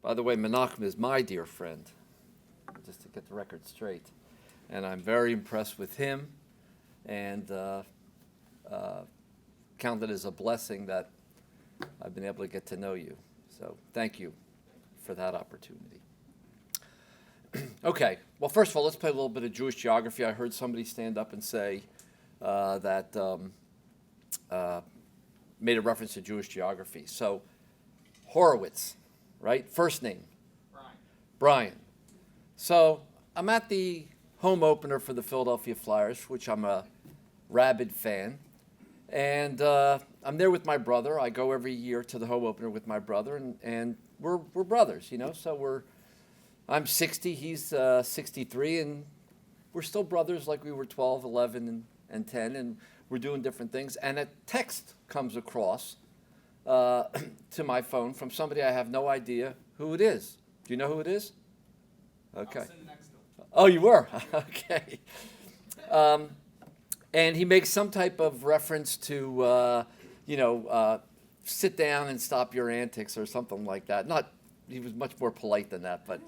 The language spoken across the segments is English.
By the way, Menachem is my dear friend, just to get the record straight. And I'm very impressed with him and count it as a blessing that I've been able to get to know you. So thank you for that opportunity. Okay, well, first of all, let's play a little bit of Jewish geography. I heard somebody stand up and say that made a reference to Jewish geography. So Horowitz, right? First name? Brian. So I'm at the home opener for the Philadelphia Flyers, which I'm a rabid fan. And I'm there with my brother. I go every year to the home opener with my brother, and we're brothers, you know. So I'm 60, he's 63, and we're still brothers like we were 12, 11, and 10, and we're doing different things. And a text comes across to my phone from somebody I have no idea who it is. Do you know who it is? Okay. I was sitting next to him. Oh, you were? Okay. And he makes some type of reference to, sit down and stop your antics or something like that. He was much more polite than that, but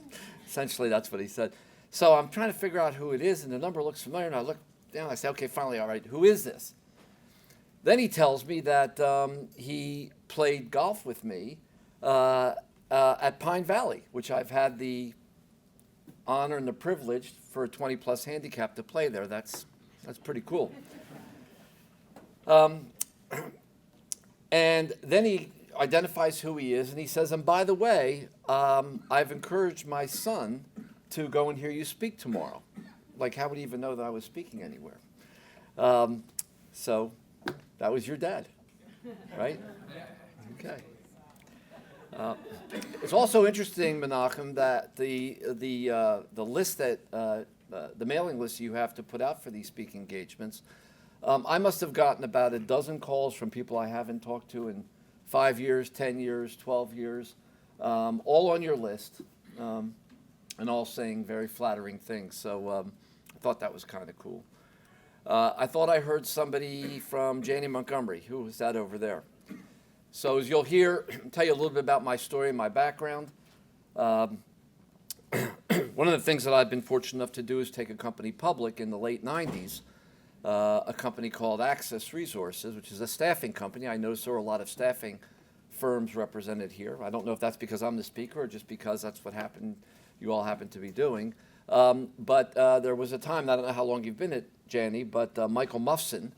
essentially that's what he said. So I'm trying to figure out who it is, and the number looks familiar, and I look down, and I say, okay, finally, all right, who is this? Then he tells me that he played golf with me at Pine Valley, which I've had the honor and the privilege for a 20-plus handicap to play there. That's pretty cool. And then he identifies who he is, and he says, and by the way, I've encouraged my son to go and hear you speak tomorrow. Like, how would he even know that I was speaking anywhere? So that was your dad, right? Okay. It's also interesting, Menachem, that the list that the mailing list you have to put out for these speaking engagements, I must have gotten about a dozen calls from people I haven't talked to in 5 years, 10 years, 12 years, all on your list, and all saying very flattering things. So I thought that was kind of cool. I thought I heard somebody from Janie Montgomery. Who was that over there? So as you'll hear, I'll tell you a little bit about my story and my background. One of the things that I've been fortunate enough to do is take a company public in the late 90s, a company called Access Resources, which is a staffing company. I noticed there were a lot of staffing firms represented here. I don't know if that's because I'm the speaker or just because that's what you all happen to be doing. But there was a time, I don't know how long you've been at Janney, but Michael Muffson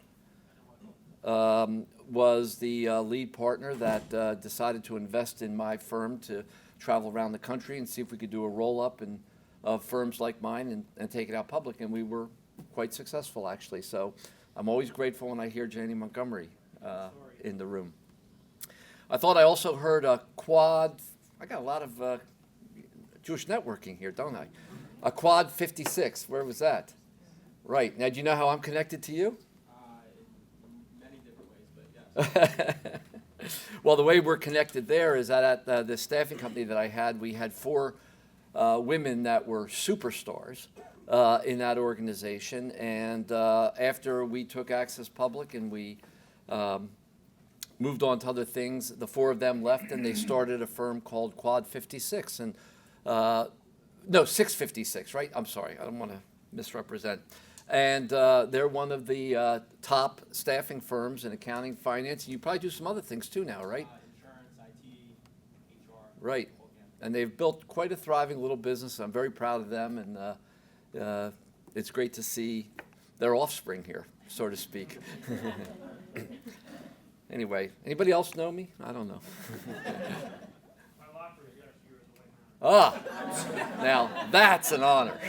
was the lead partner that decided to invest in my firm to travel around the country and see if we could do a roll-up of firms like mine and take it out public. And we were quite successful, actually. So I'm always grateful when I hear Janie Montgomery in the room. I thought I also heard a quad. I got a lot of Jewish networking here, don't I? A quad 56. Where was that? Right. Now, do you know how I'm connected to you? In many different ways, but yes. Well, the way we're connected there is that at the staffing company that I had, we had 4 women that were superstars in that organization. And after we took Access public and we moved on to other things, the 4 of them left and they started a firm called Quad 56. And no, 656, right? I'm sorry, I don't want to misrepresent. And they're one of the top staffing firms in accounting, finance. You probably do some other things too now, right? Insurance, IT, HR. Right. And they've built quite a thriving little business. I'm very proud of them, and it's great to see their offspring here, so to speak. Anyway, anybody else know me? I don't know. Ah, now that's an honor.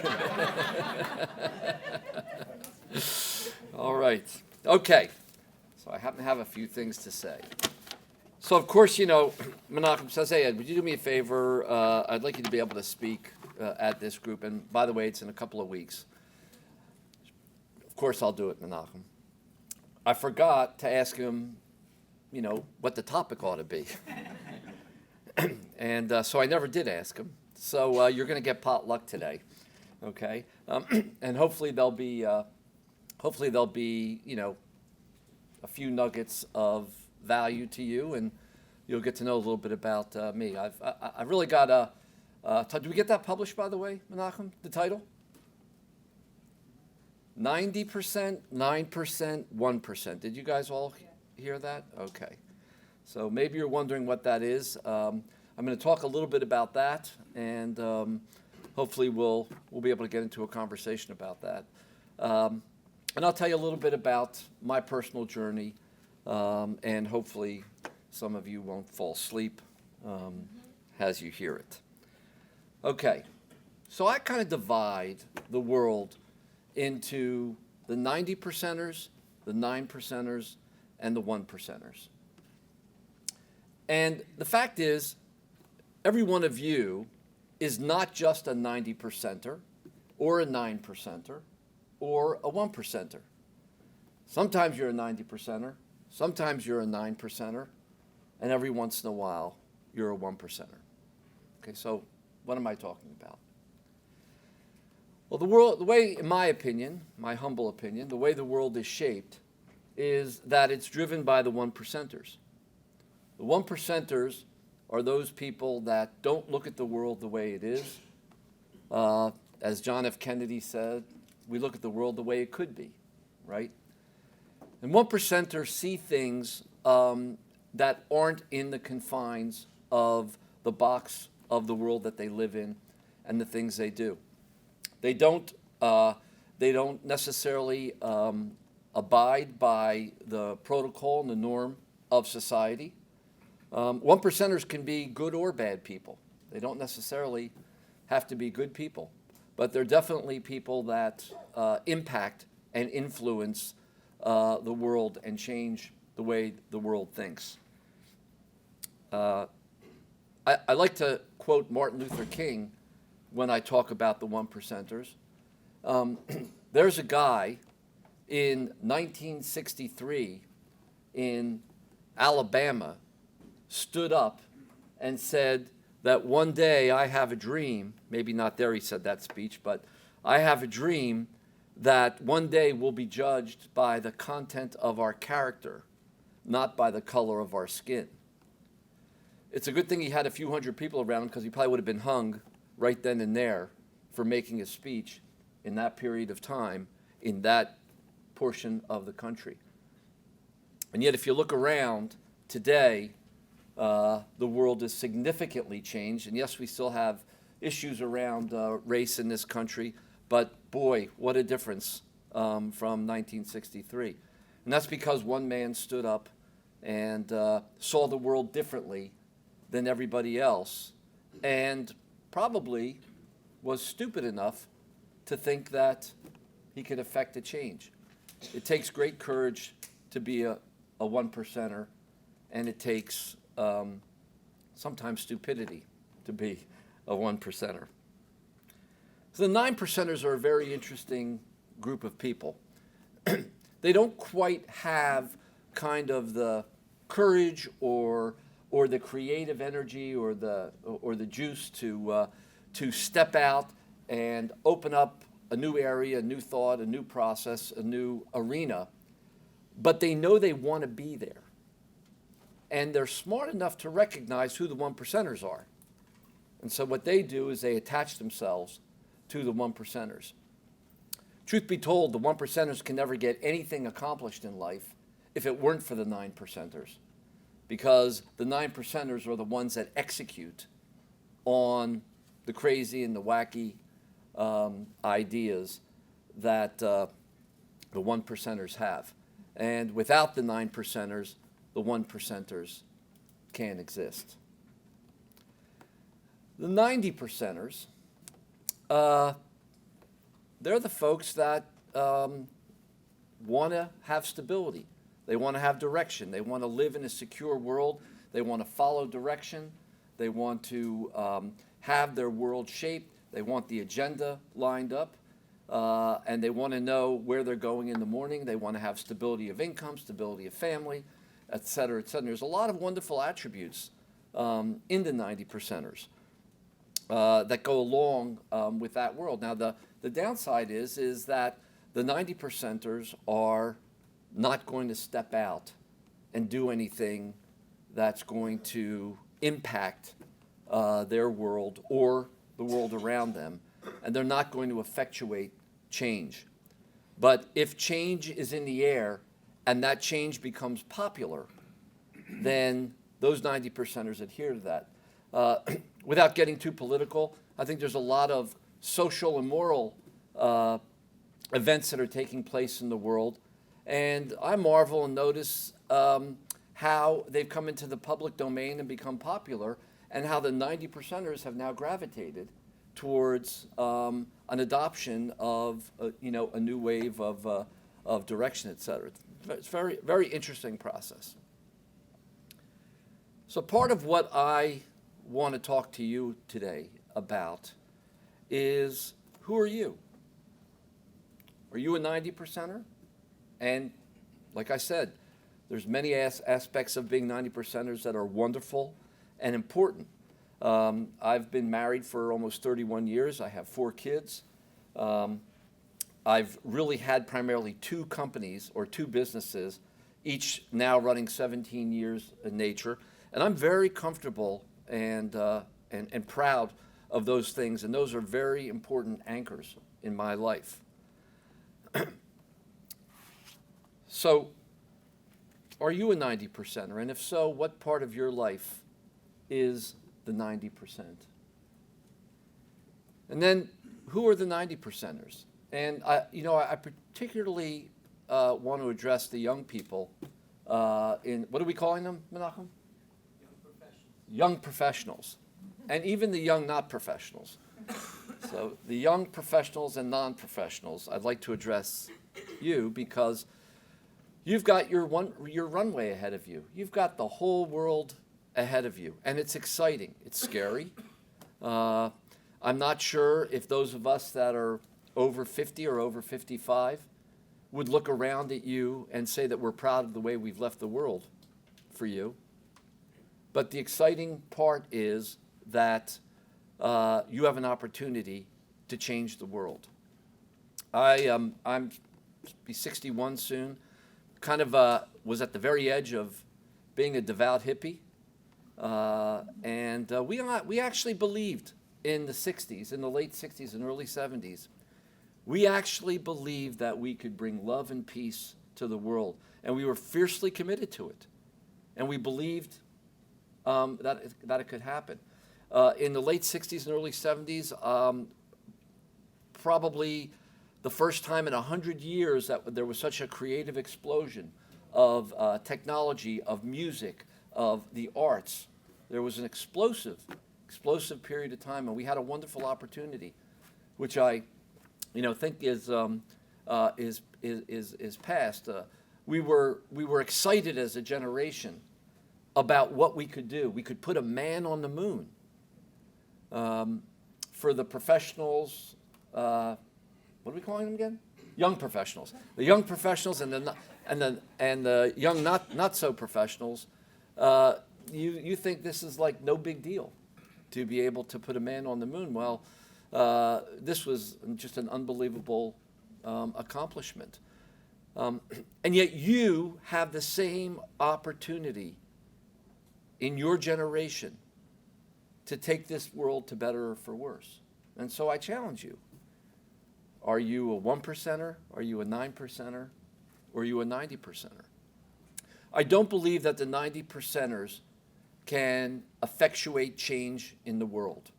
All right. Okay. So I happen to have a few things to say. So, of course, Menachem says, hey, Ed, would you do me a favor? I'd like you to be able to speak at this group. And by the way, it's in a couple of weeks. Of course, I'll do it, Menachem. I forgot to ask him, what the topic ought to be. And so I never did ask him. So you're going to get potluck today, okay? And hopefully there'll be, a few nuggets of value to you. And you'll get to know a little bit about me. I really got a. Did we get that published, by the way, Menachem? The title? 90%, 9%, 1%. Did you guys all hear that? Okay. So maybe you're wondering what that is. I'm going to talk a little bit about that, and hopefully we'll be able to get into a conversation about that. And I'll tell you a little bit about my personal journey, and hopefully some of you won't fall asleep as you hear it. Okay, so I kind of divide the world into the 90%ers, the 9%ers, and the 1%ers. And the fact is, every one of you is not just a 90%er, or a 9%er, or a 1%er. Sometimes you're a 90%er, sometimes you're a 9%er, and every once in a while, you're a 1%er. Okay, so what am I talking about? Well, the way, in my opinion, my humble opinion, the way the world is shaped is that it's driven by the 1%ers. The 1%ers are those people that don't look at the world the way it is. As John F. Kennedy said, we look at the world the way it could be, right? And 1%ers see things that aren't in the confines of the box of the world that they live in and the things they do. They don't necessarily abide by the protocol and the norm of society. 1%ers can be good or bad people. They don't necessarily have to be good people, but they're definitely people that impact and influence the world and change the way the world thinks. I like to quote Martin Luther King when I talk about the 1%ers. There's a guy in 1963 in Alabama stood up and said that one day I have a dream, maybe not there he said that speech, but I have a dream that one day we'll be judged by the content of our character, not by the color of our skin. It's a good thing he had a few hundred people around him because he probably would have been hung right then and there for making a speech in that period of time in that portion of the country. And yet if you look around today, the world is significantly changed. And yes, we still have issues around race in this country, but boy, what a difference from 1963. And that's because one man stood up and saw the world differently than everybody else, and probably was stupid enough to think that he could affect a change. It takes great courage to be a 1%er, and it takes sometimes stupidity to be a 1%er. So the 9%ers are a very interesting group of people. They don't quite have kind of the courage or the creative energy or the juice to step out and open up a new area, a new thought, a new process, a new arena, but they know they want to be there. And they're smart enough to recognize who the 1%ers are. And so what they do is they attach themselves to the 1%ers. Truth be told, the 1%ers can never get anything accomplished in life if it weren't for the 9%ers. Because the 9%ers are the ones that execute on the crazy and the wacky ideas that the 1%ers have. And without the 9%ers, the 1%ers can't exist. The 90%ers, they're the folks that want to have stability. They want to have direction. They want to live in a secure world. They want to follow direction. They want to have their world shaped. They want the agenda lined up. And they want to know where they're going in the morning. They want to have stability of income, stability of family, et cetera, et cetera. There's a lot of wonderful attributes in the 90%ers that go along with that world. Now, the downside is that the 90%ers are not going to step out and do anything that's going to impact their world or the world around them, and they're not going to effectuate change. But if change is in the air and that change becomes popular, then those 90%ers adhere to that. Without getting too political, I think there's a lot of social and moral events that are taking place in the world. And I marvel and notice how they've come into the public domain and become popular, and how the 90%ers have now gravitated towards an adoption of a new wave of direction, et cetera. It's very, very interesting process. So part of what I want to talk to you today about is, who are you? Are you a 90%er? And like I said, there's many aspects of being 90%ers that are wonderful and important. I've been married for almost 31 years. I have 4 kids. I've really had primarily 2 companies or 2 businesses, each now running 17 years in nature. And I'm very comfortable and proud of those things, and those are very important anchors in my life. So, are you a 90%er? And if so, what part of your life is the 90%? And then, who are the 90%ers? And I particularly want to address the young people in, what are we calling them, Menachem? Young professionals. And even the young not professionals. So the young professionals and non-professionals, I'd like to address you, because you've got your runway ahead of you. You've got the whole world ahead of you, and it's exciting. It's scary. I'm not sure if those of us that are over 50 or over 55 would look around at you and say that we're proud of the way we've left the world for you. But the exciting part is that you have an opportunity to change the world. I'm be 61 soon. Kind of was at the very edge of being a devout hippie, and we actually believed in the 60s, in the late 60s and early 70s. We actually believed that we could bring love and peace to the world, and we were fiercely committed to it, and we believed that it could happen. In the late 60s and early 70s, probably the first time in 100 years that there was such a creative explosion of technology, of music, of the arts. There was an explosive period of time, and we had a wonderful opportunity, which I, think is past. We were excited as a generation about what we could do. We could put a man on the moon. For the professionals, what are we calling them again? Young professionals. The young professionals and the young not so professionals. You think this is like no big deal to be able to put a man on the moon? Well, this was just an unbelievable accomplishment. And yet you have the same opportunity in your generation to take this world to better or for worse. And so I challenge you. Are you a 1%er? Are you a 9%er? Or are you a 90%er? I don't believe that the 90%ers can effectuate change in the world.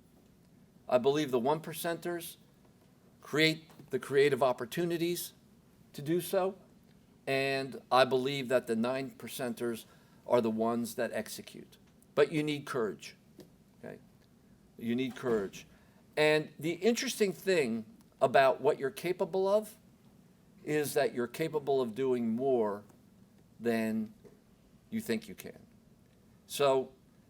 I believe the 1%ers create the creative opportunities to do so, and I believe that the 9%ers are the ones that execute. But you need courage, okay? You need courage. And the interesting thing about what you're capable of is that you're capable of doing more than you think you can. So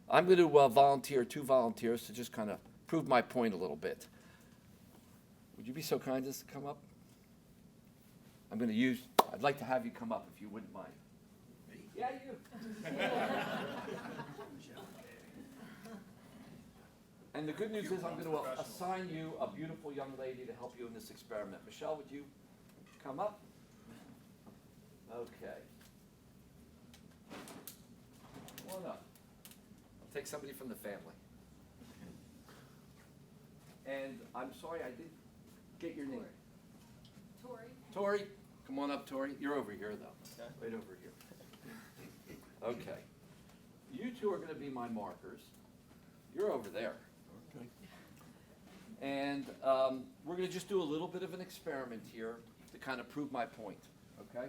I'm going to volunteer 2 volunteers to just kind of prove my point a little bit. Would you be so kind as to come up? I'd like to have you come up if you wouldn't mind. Yeah, you. And the good news is I'm going to assign you a beautiful young lady to help you in this experiment. Michelle, would you come up? Okay. Come on up. Take somebody from the family. And I'm sorry, I didn't get your name. Tori. Tori, come on up, Tori. You're over here, though. Okay. Right over here. Okay. You two are going to be my markers. You're over there. Okay. And we're going to just do a little bit of an experiment here to kind of prove my point, okay?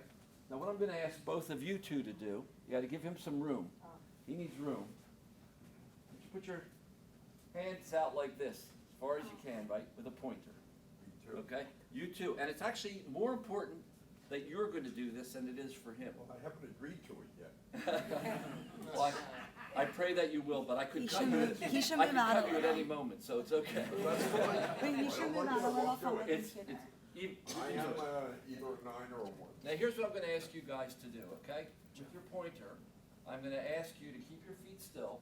Now, what I'm going to ask both of you two to do, you got to give him some room. He needs room. Put your hands out like this, as far as you can, right, with a pointer. Okay? You too. And it's actually more important that you're going to do this than it is for him. Well, I haven't agreed to it yet. Well, I pray that you will, but I could cut you He should I move could out cut a you at little. any moment, so it's okay. That's fine. Wait, you should move out a little from the It's computer. I am either a 9 or a 1. Now, here's what I'm going to ask you guys to do, okay? With your pointer, I'm going to ask you to keep your feet still,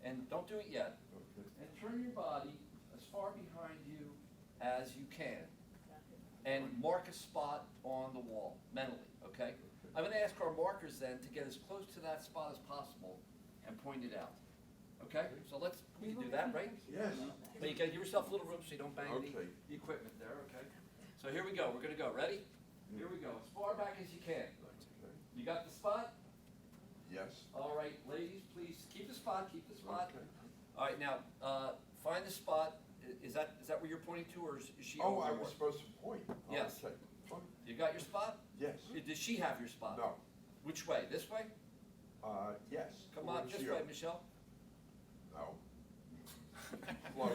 and don't do it yet, Okay. and turn your body as far behind you as you can, and mark a spot on the wall, mentally, okay? I'm going to ask our markers then to get as close to that spot as possible and point it out, okay? So we can do that, right? Yes. But you gotta give yourself a little room so you don't bang Okay. the equipment there, okay? So here we go, we're gonna go, ready? Here we go, as far back as you can. Okay. You got the spot? Yes. All right, ladies, please, keep the spot, keep the spot. Okay. All right, now, find the spot, is that where you're pointing to, or is she Oh, over I there? was supposed to point. Yes. Okay. Fine. You got your spot? Yes. Does she have your spot? No. Which way, this way? Yes. Come on, Towards this you. way, Michelle. No. Close.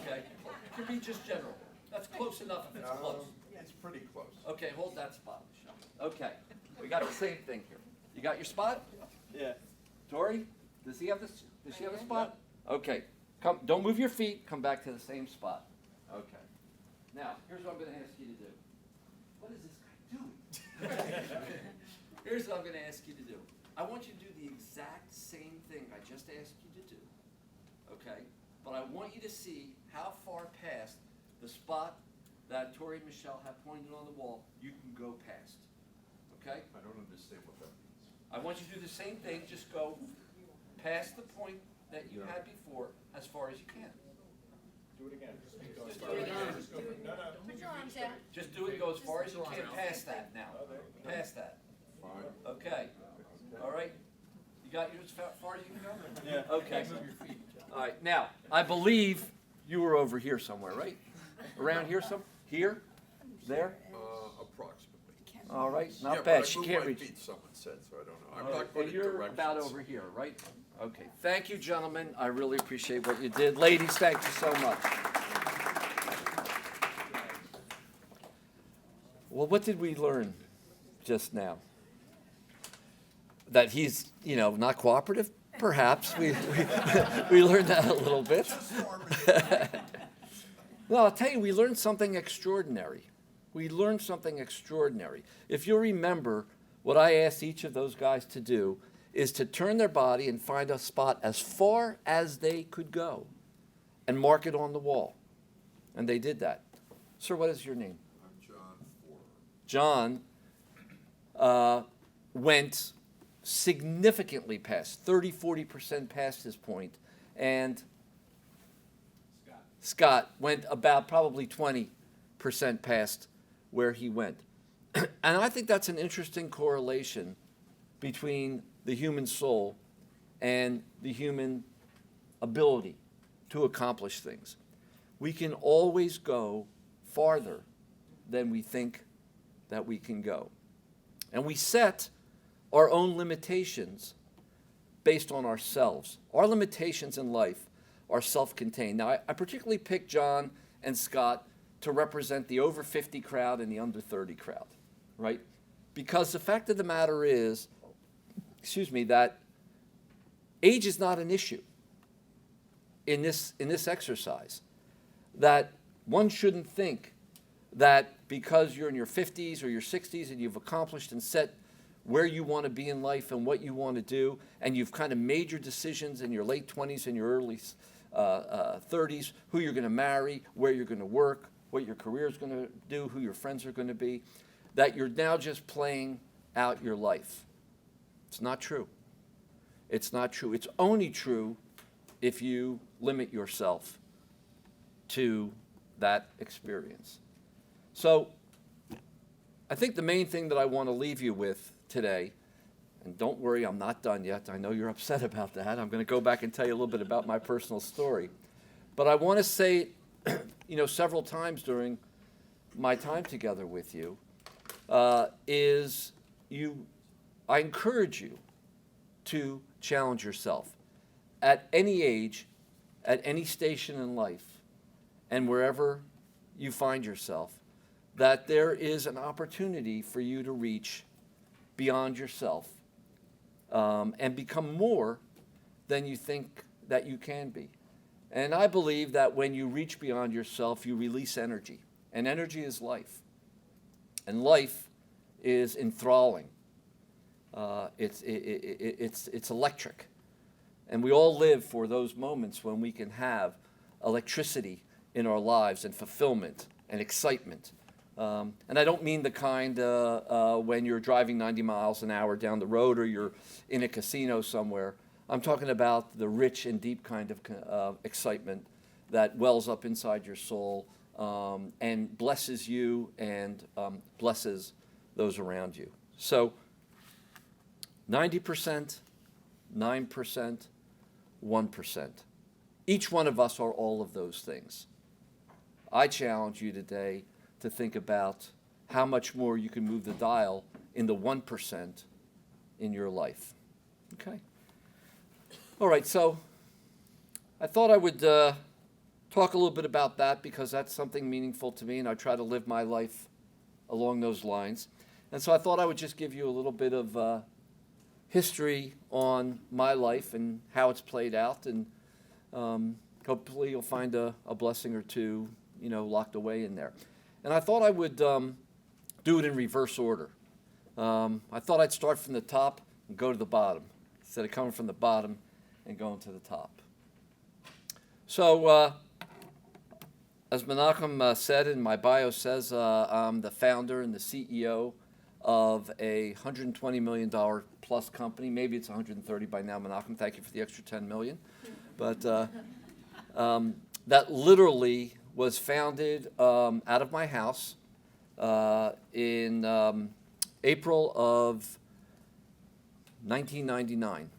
Okay, it could be just general, that's close enough if it's close. It's pretty close. Okay, hold that spot, Michelle. Okay, we got the same thing here. You got your spot? Yeah. Tori, does he have this, does she have a spot? Okay, come, don't move your feet, come back to the same spot. Okay. Now, here's what I'm gonna ask you to do. What is this guy doing? Here's what I'm gonna ask you to do. I want you to do the exact same thing I just asked you to do, okay? But I want you to see how far past the spot that Tori and Michelle have pointed on the wall you can go past, okay? I don't understand what that means. I want you to do the same thing, just go past the point that you had before as far as you can. Do it again. Just do it again. Put your arms out. Just do it, go as far as you can past that now, past that, Fine. okay? All right? You got yours as far as you can go? Yeah. Okay. All right, now, I believe you were over here somewhere, right? Around here here? There? Approximately. All right, Yeah, not but bad, I she moved can't my reach. feet, someone said, so I don't know. I'm All right, not good and at you're directions. about over here, right? Okay, thank you, gentlemen, I really appreciate what you did. Ladies, thank you so much. Well, what did we learn just now? That he's, not cooperative? Perhaps. We learned that a little bit. No, I'll tell you, we learned something extraordinary. We learned something extraordinary. If you remember, what I asked each of those guys to do is to turn their body and find a spot as far as they could go and mark it on the wall. And they did that. Sir, what is your name? I'm John Ford. John went significantly past, 30-40% past his point, and Scott went about probably 20% past where he went. And I think that's an interesting correlation between the human soul and the human ability to accomplish things. We can always go farther than we think that we can go. And we set our own limitations based on ourselves. Our limitations in life are self-contained. Now, I particularly picked John and Scott to represent the over 50 crowd and the under 30 crowd, right? Because the fact of the matter is, that age is not an issue in this exercise. That one shouldn't think that because you're in your 50s or your 60s and you've accomplished and set where you want to be in life and what you want to do, and you've kind of made your decisions in your late 20s and your early 30s, who you're going to marry, where you're going to work, what your career is going to do, who your friends are going to be, that you're now just playing out your life. It's not true. It's not true. It's only true if you limit yourself to that experience. So I think the main thing that I want to leave you with today, and don't worry, I'm not done yet. I know you're upset about that. I'm going to go back and tell you a little bit about my personal story. But I want to say, several times during my time together with you, I encourage you to challenge yourself at any age, at any station in life, and wherever you find yourself, that there is an opportunity for you to reach beyond yourself and become more than you think that you can be. And I believe that when you reach beyond yourself, you release energy. And energy is life. And life is enthralling. It's electric. And we all live for those moments when we can have electricity in our lives and fulfillment and excitement. And I don't mean the kind when you're driving 90 miles an hour down the road or you're in a casino somewhere. I'm talking about the rich and deep kind of excitement that wells up inside your soul and blesses you and blesses those around you. So 90%, 9%, 1%. Each one of us are all of those things. I challenge you today to think about how much more you can move the dial in the 1% in your life. Okay? All right, so I thought I would talk a little bit about that because that's something meaningful to me, and I try to live my life along those lines. And so I thought I would just give you a little bit of history on my life and how it's played out, and hopefully you'll find a blessing or two, locked away in there. And I thought I would do it in reverse order. I thought I'd start from the top and go to the bottom, instead of coming from the bottom and going to the top. So, as Menachem said, and my bio says, I'm the founder and the CEO of a $120 million plus company. Maybe it's 130 by now, Menachem. Thank you for the extra 10 million. But that literally was founded out of my house in April of 1999.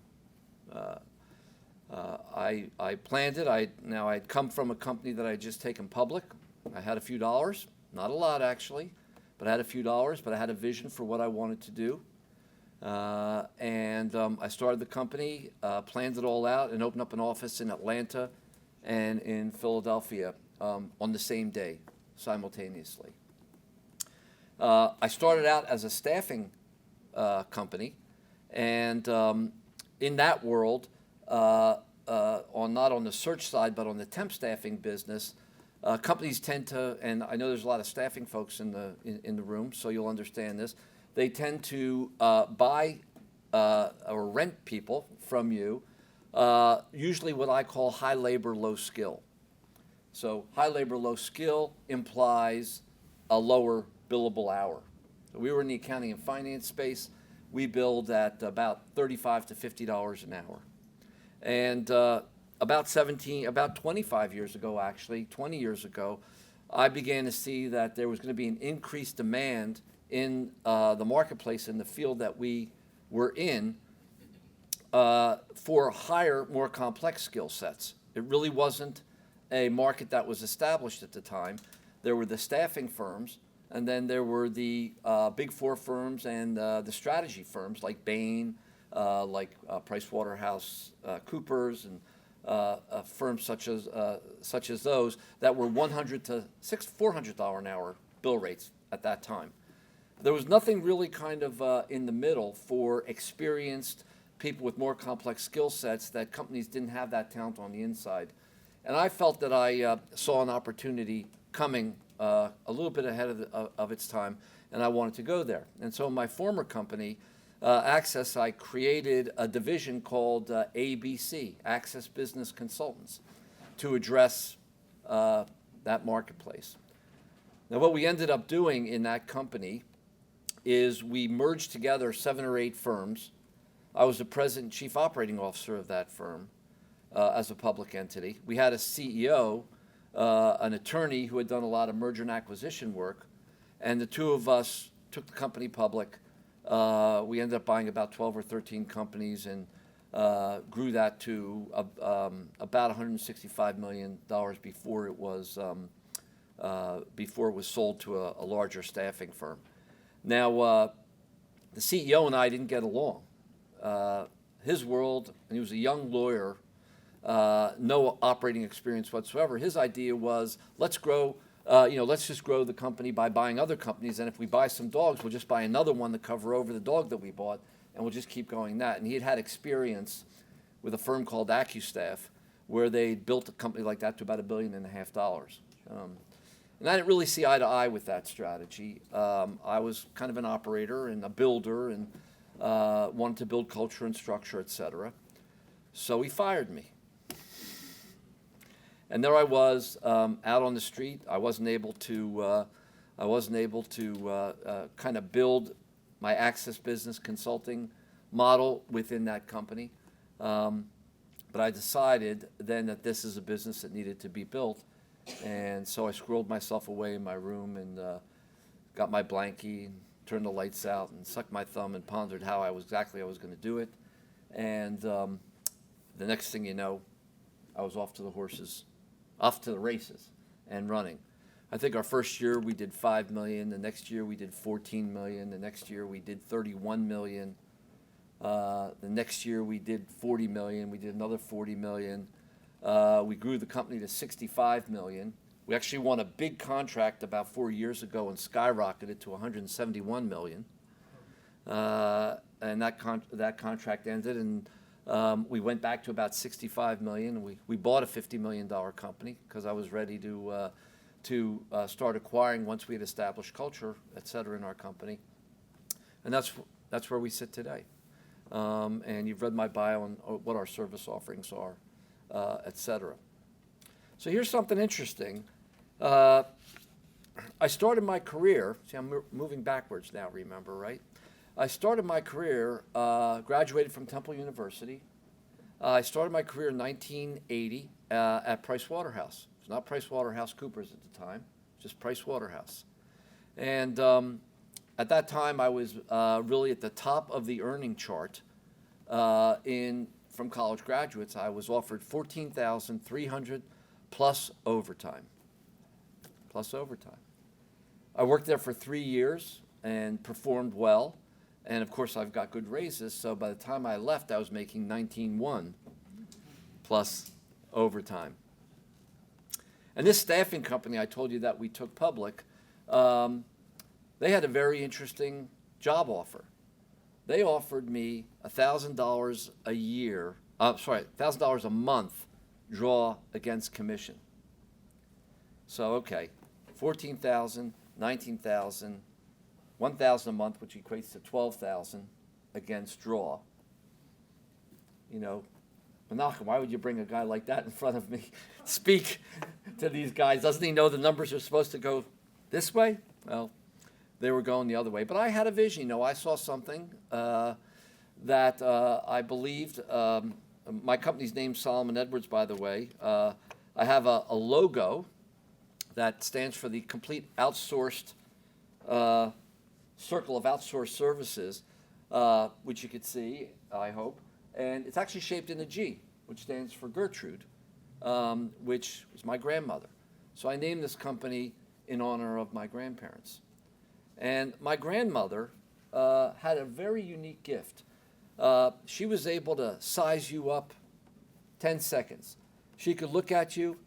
I planned it. I'd come from a company that I had just taken public. I had a few dollars, not a lot actually, but I had a few dollars, but I had a vision for what I wanted to do. And I started the company, planned it all out, and opened up an office in Atlanta and in Philadelphia on the same day, simultaneously. I started out as a staffing company, and in that world, not on the search side, but on the temp staffing business, companies tend to, and I know there's a lot of staffing folks in the room, so you'll understand this. They tend to buy or rent people from you, usually what I call high labor, low skill. So high labor, low skill implies a lower billable hour. So we were in the accounting and finance space. We billed at about $35 to $50 an hour. And about 25 years ago, actually, 20 years ago, I began to see that there was going to be an increased demand in the marketplace in the field that we were in for higher, more complex skill sets. It really wasn't a market that was established at the time. There were the staffing firms, and then there were the big four firms and the strategy firms like Bain, like Pricewaterhouse Coopers, and firms such as those that were $100 to $400 an hour bill rates at that time. There was nothing really kind of in the middle for experienced people with more complex skill sets that companies didn't have that talent on the inside. And I felt that I saw an opportunity coming a little bit ahead of its time, and I wanted to go there. And so in my former company, Access, I created a division called ABC, Access Business Consultants, to address that marketplace. Now, what we ended up doing in that company is we merged together 7 or 8 firms. I was the president and chief operating officer of that firm. as a public entity. We had a CEO, an attorney who had done a lot of merger and acquisition work, and the two of us took the company public. We ended up buying about 12 or 13 companies and grew that to about $165 million before it was sold to a larger staffing firm. Now, the CEO and I didn't get along. His world, and he was a young lawyer, no operating experience whatsoever. His idea was, let's grow, let's just grow the company by buying other companies, and if we buy some dogs, we'll just buy another one to cover over the dog that we bought, and we'll just keep going that. And he had experience with a firm called AccuStaff, where they built a company like that to about $1.5 billion. And I didn't really see eye to eye with that strategy. I was kind of an operator and a builder and wanted to build culture and structure, et cetera. So he fired me. And there I was out on the street. I wasn't able to kind of build my access business consulting model within that company. But I decided then that this is a business that needed to be built. And so I squirreled myself away in my room and got my blankie and turned the lights out and sucked my thumb and pondered how I was going to do it. And the next thing you know, I was off to the races and running. I think our first year we did $5 million. The next year we did $14 million. The next year we did $31 million. The next year we did $40 million. We did another $40 million. We grew the company to $65 million. We actually won a big contract about 4 years ago and skyrocketed to $171 million. And that contract ended, and we went back to about $65 million. We bought a $50 million company because I was ready to start acquiring once we had established culture, et cetera, in our company. And that's where we sit today. And you've read my bio on what our service offerings are, et cetera. So here's something interesting. I started my career, see, I'm moving backwards now, remember, right? I started my career, graduated from Temple University. I started my career in 1980 at Price Waterhouse. It's not Price Waterhouse Coopers at the time, just Price Waterhouse. And at that time, I was really at the top of the earning chart from college graduates. I was offered $14,300 plus overtime. I worked there for 3 years and performed well. And of course, I've got good raises. So by the time I left, I was making $19,100 plus overtime. And this staffing company I told you that we took public, they had a very interesting job offer. They offered me $1,000 a year, $1,000 a month draw against commission. So, okay, $14,000, $19,000, $1,000 a month, which equates to $12,000 against draw. You know, Menachem, why would you bring a guy like that in front of me, speak to these guys? Doesn't he know the numbers are supposed to go this way? Well, they were going the other way. But I had a vision. You know, I saw something that I believed. My company's name's Solomon Edwards, by the way. I have a logo that stands for the complete outsourced circle of outsourced services, which you could see, I hope. And it's actually shaped in a G, which stands for Gertrude, which was my grandmother. So I named this company in honor of my grandparents. And my grandmother had a very unique gift. She was able to size you up 10 seconds. She could look at you,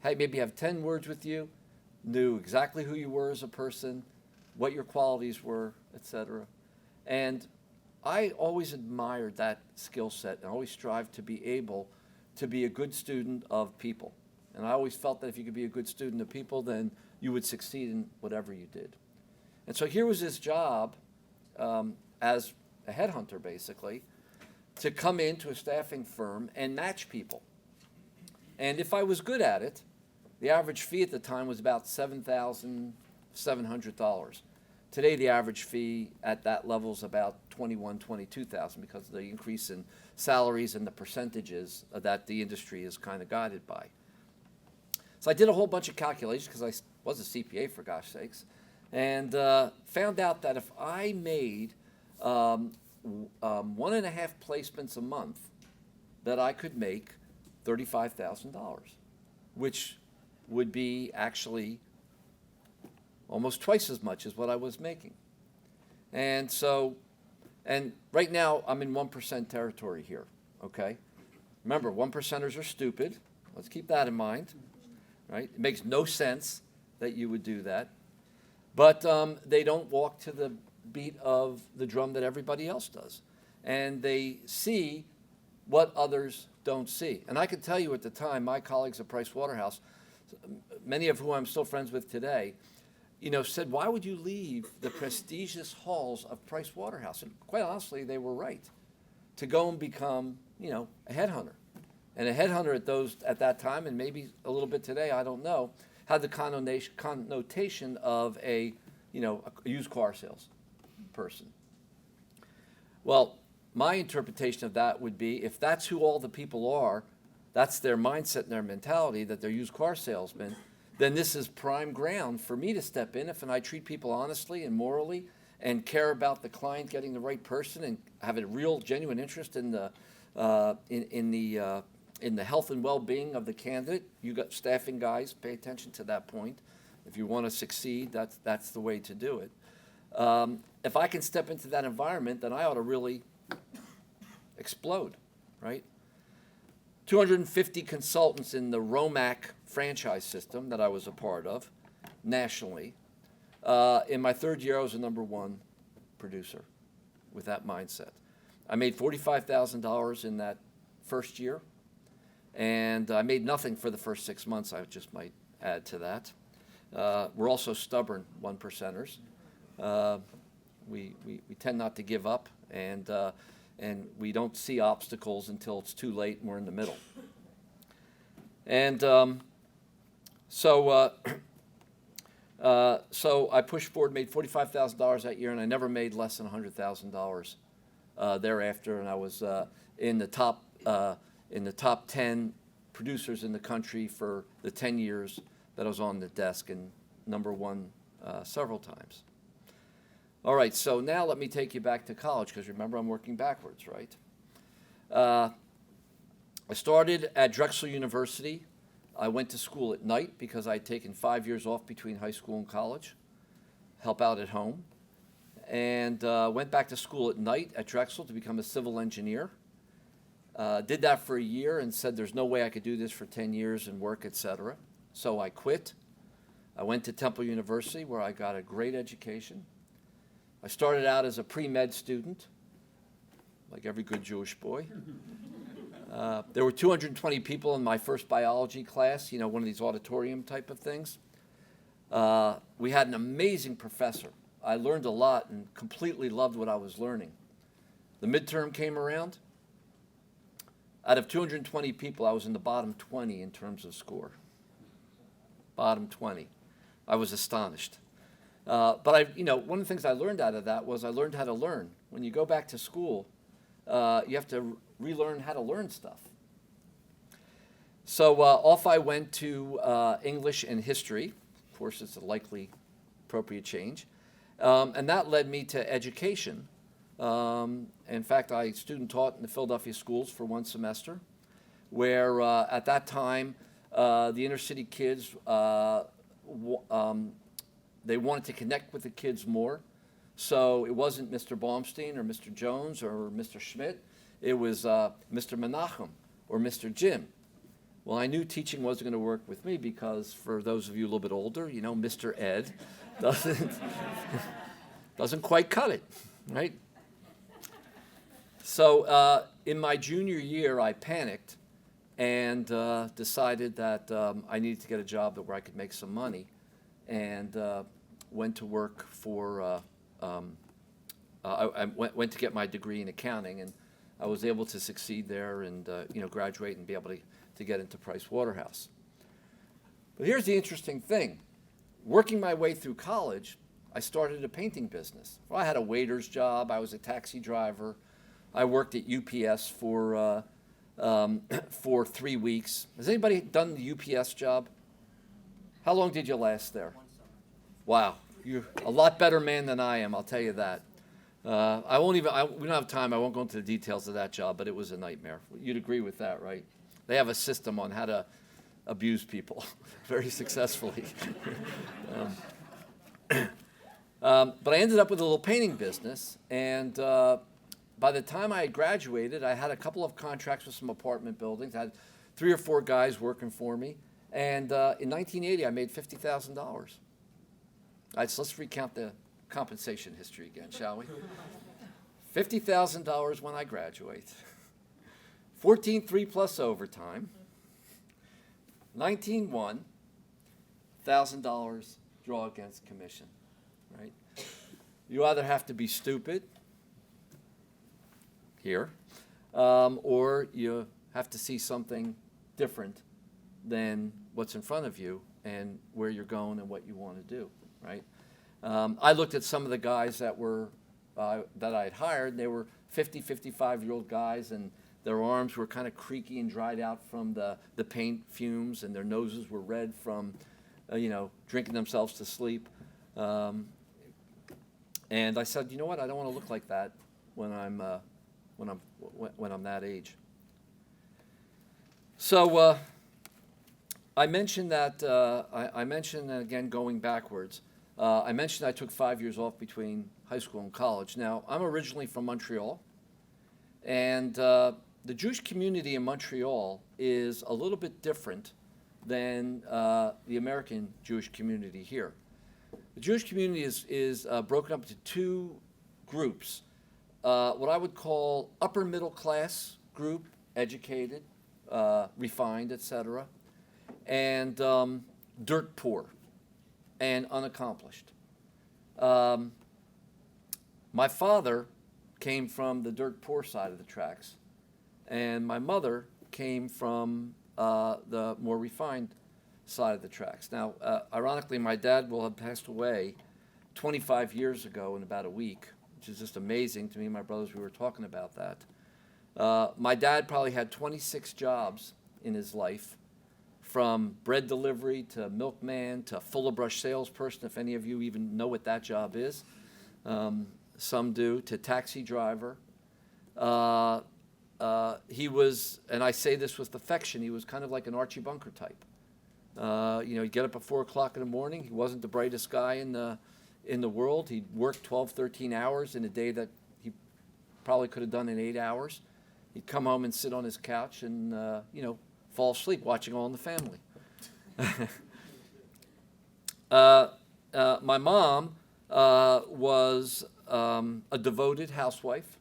maybe have 10 words with you, knew exactly who you were as a person, what your qualities were, etc. And I always admired that skill set and always strived to be able to be a good student of people. And I always felt that if you could be a good student of people, then you would succeed in whatever you did. And so here was this job as a headhunter, basically, to come into a staffing firm and match people. And if I was good at it, the average fee at the time was about $7,700. Today, the average fee at that level is about $21,000, $22,000 because of the increase in salaries and the percentages that the industry is kind of guided by. So I did a whole bunch of calculations because I was a CPA, for gosh sakes, and found out that if I made 1.5 placements a month, that I could make $35,000, which would be actually almost twice as much as what I was making. And so, and right now I'm in 1% territory here, okay? Remember, 1%ers are stupid. Let's keep that in mind, right? It makes no sense that you would do that. But they don't walk to the beat of the drum that everybody else does. And they see what others don't see. And I can tell you at the time, my colleagues at Price Waterhouse, many of whom I'm still friends with today, said, why would you leave the prestigious halls of Price Waterhouse? And quite honestly, they were right. To go and become, a headhunter. And a headhunter at that time, and maybe a little bit today, I don't know, had the connotation of a used car sales person. Well, my interpretation of that would be, if that's who all the people are, that's their mindset and their mentality, that they're used car salesmen, then this is prime ground for me to step in if I treat people honestly and morally and care about the client getting the right person and have a real genuine interest in the health and well-being of the candidate. You got staffing guys, pay attention to that point. If you want to succeed, that's the way to do it. If I can step into that environment, then I ought to really explode, right? 250 consultants in the Romac franchise system that I was a part of nationally. In my third year, I was the #1 producer with that mindset. I made $45,000 in that first year, and I made nothing for the first 6 months. I just might add to that. We're also stubborn 1%ers. We tend not to give up, and we don't see obstacles until it's too late and we're in the middle. And so I pushed forward, made $45,000 that year, and I never made less than $100,000 thereafter. And I was in the top 10 producers in the country for the 10 years that I was on the desk, and #1 several times. All right, so now let me take you back to college, because remember, I'm working backwards, right? I started at Drexel University. I went to school at night because I'd taken 5 years off between high school and college, help out at home, and went back to school at night at Drexel to become a civil engineer. Did that for a year and said there's no way I could do this for 10 years and work, etc. So I quit. I went to Temple University, where I got a great education. I started out as a pre-med student, like every good Jewish boy. There were 220 people in my first biology class, one of these auditorium type of things. We had an amazing professor. I learned a lot and completely loved what I was learning. The midterm came around. Out of 220 people, I was in the bottom 20 in terms of score. Bottom 20. I was astonished. But one of the things I learned out of that was I learned how to learn. When you go back to school, you have to relearn how to learn stuff. So off I went to English and history. Of course, it's a likely appropriate change. And that led me to education. In fact, I student taught in the Philadelphia schools for 1 semester, where at that time, the inner city kids, they wanted to connect with the kids more. So it wasn't Mr. Baumstein or Mr. Jones or Mr. Schmidt. It was Mr. Menachem or Mr. Jim. Well, I knew teaching wasn't going to work with me because, for those of you a little bit older, Mr. Ed doesn't quite cut it, right? So in my junior year, I panicked and decided that I needed to get a job where I could make some money, and went to work for, I went to get my degree in accounting, and I was able to succeed there and graduate and be able to get into Price Waterhouse. But here's the interesting thing. Working my way through college, I started a painting business. Well, I had a waiter's job. I was a taxi driver. I worked at UPS for 3 weeks. Has anybody done the UPS job? How long did you last there? Wow, you're a lot better man than I am, I'll tell you that. We don't have time, I won't go into the details of that job, but it was a nightmare. You'd agree with that, right? They have a system on how to abuse people very successfully. But I ended up with a little painting business, and by the time I had graduated, I had a couple of contracts with some apartment buildings. I had 3 or 4 guys working for me, and in 1980, I made $50,000. All right, so let's recount the compensation history again, shall we? $50,000 when I graduate, 14.3 plus overtime, 19.1 $1,000 draw against commission, right? You either have to be stupid here, or you have to see something different than what's in front of you and where you're going and what you want to do, right? I looked at some of the guys that I had hired, and they were 50, 55-year-old guys, and their arms were kind of creaky and dried out from the paint fumes, and their noses were red from, drinking themselves to sleep. And I said, you know what? I don't want to look like that when I'm that age. So I mentioned that. I mentioned again going backwards. I mentioned I took 5 years off between high school and college. Now I'm originally from Montreal, and the Jewish community in Montreal is a little bit different than the American Jewish community here. The Jewish community is broken up into 2 groups. What I would call upper middle class group, educated, refined, etc., and dirt poor and unaccomplished. My father came from the dirt poor side of the tracks, and my mother came from the more refined side of the tracks. Now, ironically, my dad will have passed away 25 years ago in about a week, which is just amazing to me and my brothers. We were talking about that. My dad probably had 26 jobs in his life, from bread delivery to milkman to full of brush salesperson, if any of you even know what that job is. Some do, to taxi driver. He was, and I say this with affection, he was kind of like an Archie Bunker type. He'd get up at 4 o'clock in the morning. He wasn't the brightest guy in the world. He'd work 12, 13 hours in a day that he probably could have done in 8 hours. He'd come home and sit on his couch and, fall asleep watching All in the Family. My mom was a devoted housewife.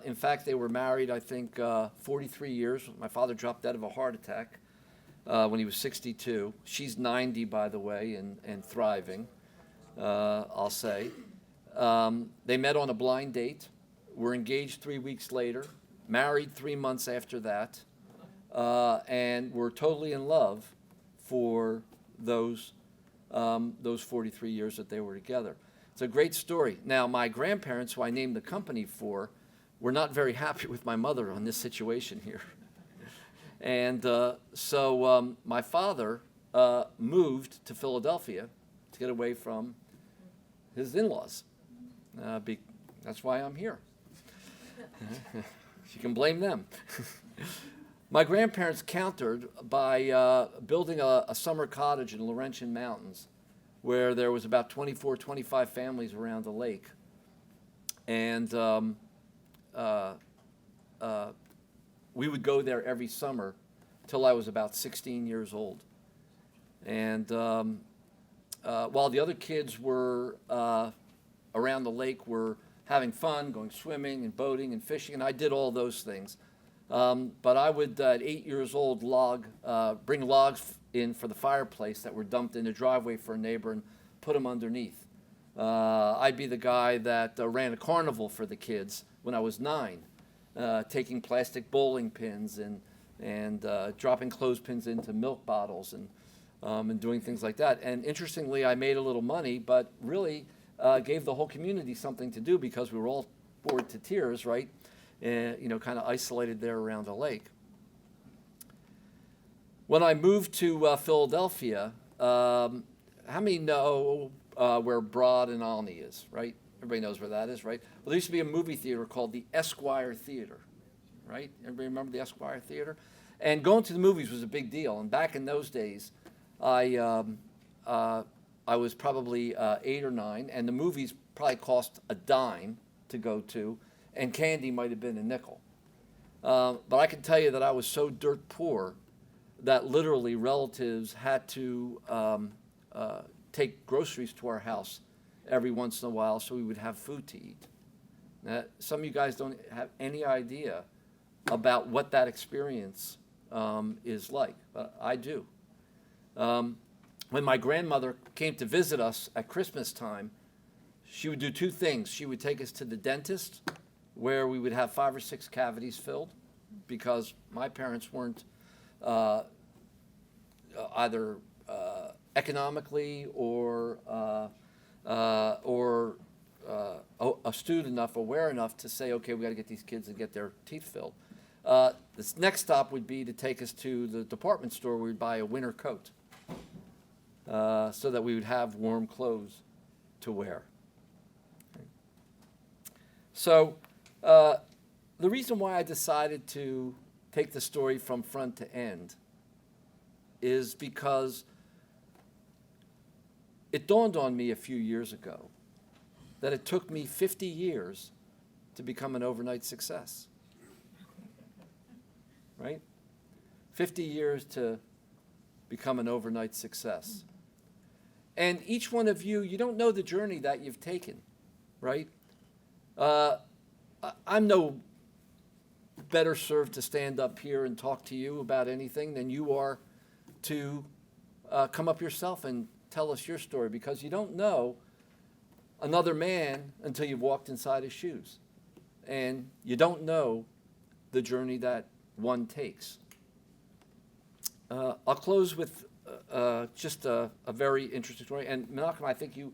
In fact, they were married, I think, 43 years. My father dropped dead of a heart attack when he was 62. She's 90, by the way, and thriving, I'll say. They met on a blind date, were engaged 3 weeks later, married 3 months after that, and were totally in love for those 43 years that they were together. It's a great story. Now, my grandparents, who I named the company for, were not very happy with my mother on this situation here. And so my father moved to Philadelphia to get away from his in-laws. That's why I'm here. You can blame them. My grandparents countered by building a summer cottage in Laurentian Mountains, where there was about 24, 25 families around the lake. And we would go there every summer till I was about 16 years old. And while the other kids were around the lake were having fun, going swimming and boating and fishing, and I did all those things. But I would, at 8 years old, bring logs in for the fireplace that were dumped in the driveway for a neighbor and put them underneath. I'd be the guy that ran a carnival for the kids when I was 9, taking plastic bowling pins and dropping clothespins into milk bottles. And and doing things like that. And interestingly, I made a little money, but really gave the whole community something to do because we were all bored to tears, right? Kind of isolated there around the lake. When I moved to Philadelphia, how many know where Broad and Olney is, right? Everybody knows where that is, right? Well, there used to be a movie theater called the Esquire Theater, right? Everybody remember the Esquire Theater? And going to the movies was a big deal. And back in those days, I was probably 8 or 9, and the movies probably cost a dime to go to, and candy might have been a nickel. But I can tell you that I was so dirt poor that literally relatives had to take groceries to our house every once in a while so we would have food to eat. Now, some of you guys don't have any idea about what that experience is like, but I do. When my grandmother came to visit us at Christmas time, she would do 2 things. She would take us to the dentist, where we would have 5 or 6 cavities filled, because my parents weren't either economically or astute enough, aware enough to say, okay, we got to get these kids and get their teeth filled. This next stop would be to take us to the department store where we'd buy a winter coat so that we would have warm clothes to wear. So the reason why I decided to take the story from front to end is because it dawned on me a few years ago that it took me 50 years to become an overnight success. Right? 50 years to become an overnight success. And each one of you, you don't know the journey that you've taken, right? I'm no better served to stand up here and talk to you about anything than you are to come up yourself and tell us your story, because you don't know another man until you've walked inside his shoes. And you don't know the journey that one takes. I'll close with just a very interesting story. And Menachem, I think you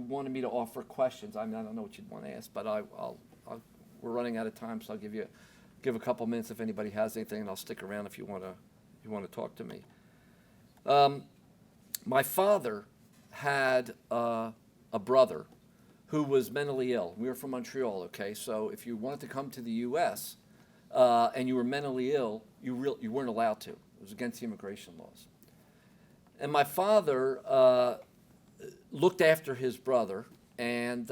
wanted me to offer questions. I mean, I don't know what you'd want to ask, but we're running out of time, so I'll give a couple minutes if anybody has anything, and I'll stick around if you want to talk to me. My father had a brother who was mentally ill. We were from Montreal, okay? So if you wanted to come to the U.S. And you were mentally ill, you weren't allowed to. It was against the immigration laws. And my father looked after his brother, and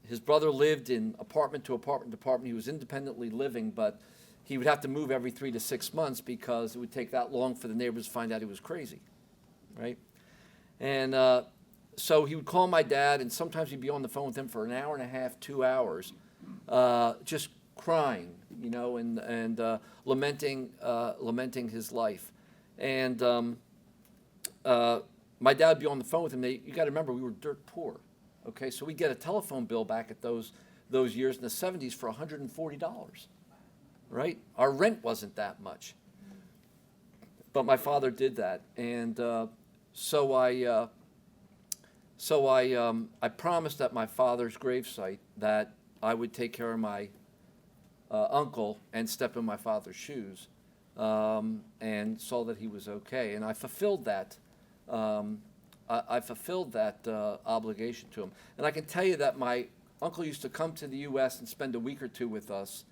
his brother lived in apartment to apartment to apartment. He was independently living, but he would have to move every 3 to 6 months because it would take that long for the neighbors to find out he was crazy, right? And so he would call my dad, and sometimes he'd be on the phone with him for an hour and a half, 2 hours, just crying, and lamenting his life. And my dad would be on the phone with him. You got to remember, we were dirt poor. Okay, so we'd get a telephone bill back at those years in the 70s for $140, right? Our rent wasn't that much. But my father did that, and so I promised at my father's gravesite that I would take care of my uncle and step in my father's shoes, and saw that he was okay, and I fulfilled that. I fulfilled that obligation to him, and I can tell you that my uncle used to come to the U.S. and spend a week or 2 with us,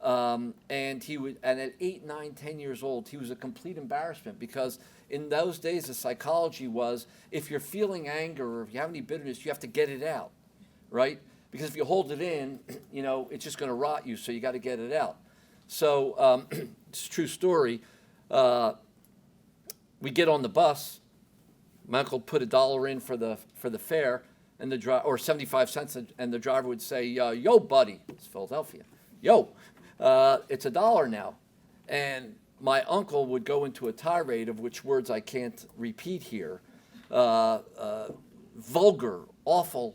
and at 8, 9, 10 years old, he was a complete embarrassment, because in those days the psychology was, if you're feeling anger or if you have any bitterness, you have to get it out, right? Because if you hold it in, it's just going to rot you, so you got to get it out. So it's a true story. We get on the bus. My uncle put $1 in for the fare, and or 75 cents, and the driver would say, "Yo, buddy," it's Philadelphia. "Yo, it's $1 now," and my uncle would go into a tirade of which words I can't repeat here. Vulgar, awful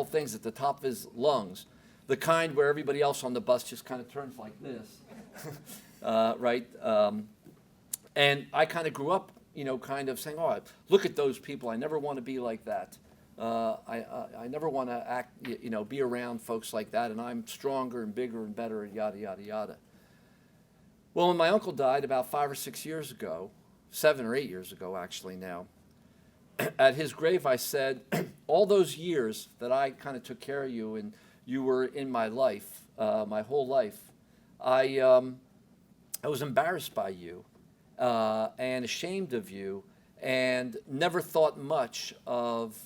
things at the top of his lungs, the kind where everybody else on the bus just kind of turns like this, right? And I kind of grew up, kind of saying, oh, look at those people. I never want to be like that. I never want to act, be around folks like that. And I'm stronger and bigger and better and yada, yada, yada. Well, when my uncle died about 5 or 6 years ago, 7 or 8 years ago, actually now, at his grave, I said, all those years that I kind of took care of you and you were in my life, my whole life, I was embarrassed by you and ashamed of you and never thought much of,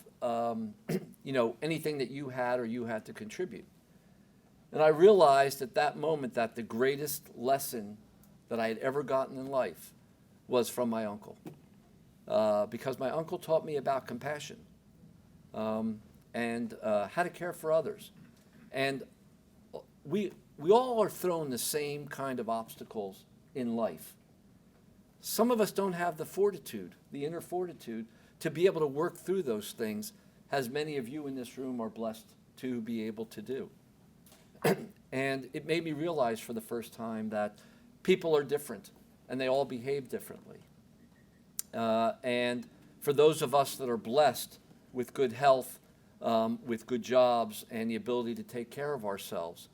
anything that you had or you had to contribute. And I realized at that moment that the greatest lesson that I had ever gotten in life was from my uncle. Because my uncle taught me about compassion and how to care for others. And we all are thrown the same kind of obstacles in life. Some of us don't have the fortitude, the inner fortitude, to be able to work through those things, as many of you in this room are blessed to be able to do. And it made me realize for the first time that people are different and they all behave differently. And for those of us that are blessed with good health, with good jobs, and the ability to take care of ourselves,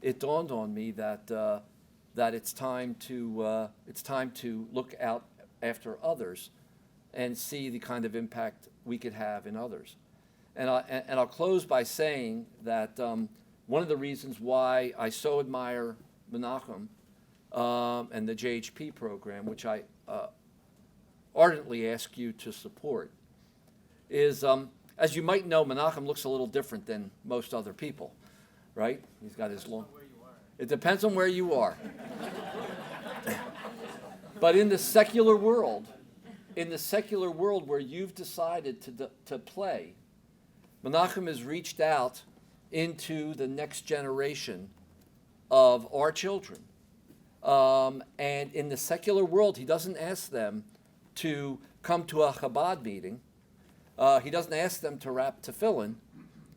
it dawned on me that it's time to look out after others and see the kind of impact we could have in others. And I'll close by saying that one of the reasons why I so admire Menachem and the JHP program, which I ardently ask you to support, is, as you might know, Menachem looks a little different than most other people, right? He's got his long... It depends on where you are. But in the secular world where you've decided to play, Menachem has reached out into the next generation of our children. And in the secular world, he doesn't ask them to come to a Chabad meeting. He doesn't ask them to wrap tefillin.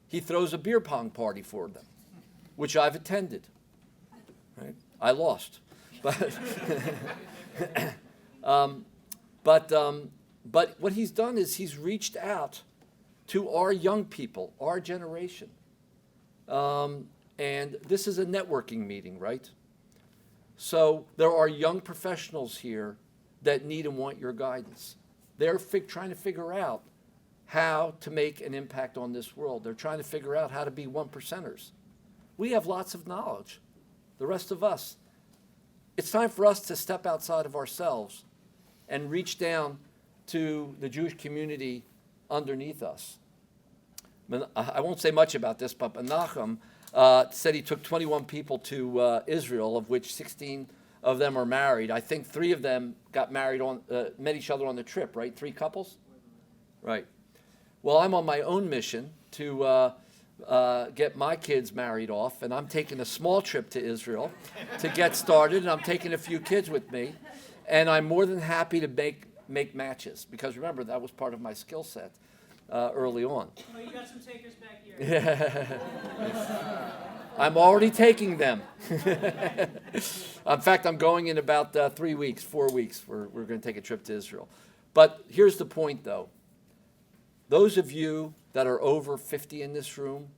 He throws a beer pong party for them, which I've attended. Right? I lost. But what he's done is he's reached out to our young people, our generation. And this is a networking meeting, right? So there are young professionals here that need and want your guidance. They're trying to figure out how to make an impact on this world. They're trying to figure out how to be 1%ers. We have lots of knowledge. The rest of us. It's time for us to step outside of ourselves and reach down to the Jewish community underneath us. I won't say much about this, but Menachem said he took 21 people to Israel, of which 16 of them are married. I think 3 of them got married met each other on the trip, right? 3 couples? Right. Well, I'm on my own mission to get my kids married off, and I'm taking a small trip to Israel to get started, and I'm taking a few kids with me, and I'm more than happy to make matches, because remember, that was part of my skill set early on. Well, you got some takers back here. I'm already taking them. In fact, I'm going in about 4 weeks. We're going to take a trip to Israel. But here's the point, though. Those of you that are over 50 in this room,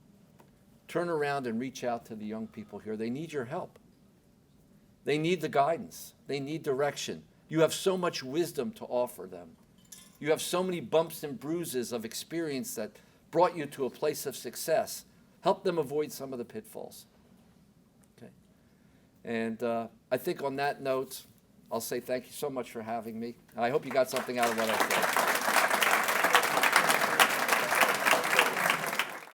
turn around and reach out to the young people here. They need your help. They need the guidance. They need direction. You have so much wisdom to offer them. You have so many bumps and bruises of experience that brought you to a place of success. Help them avoid some of the pitfalls. Okay. And I think on that note, I'll say thank you so much for having me. I hope you got something out of what I said.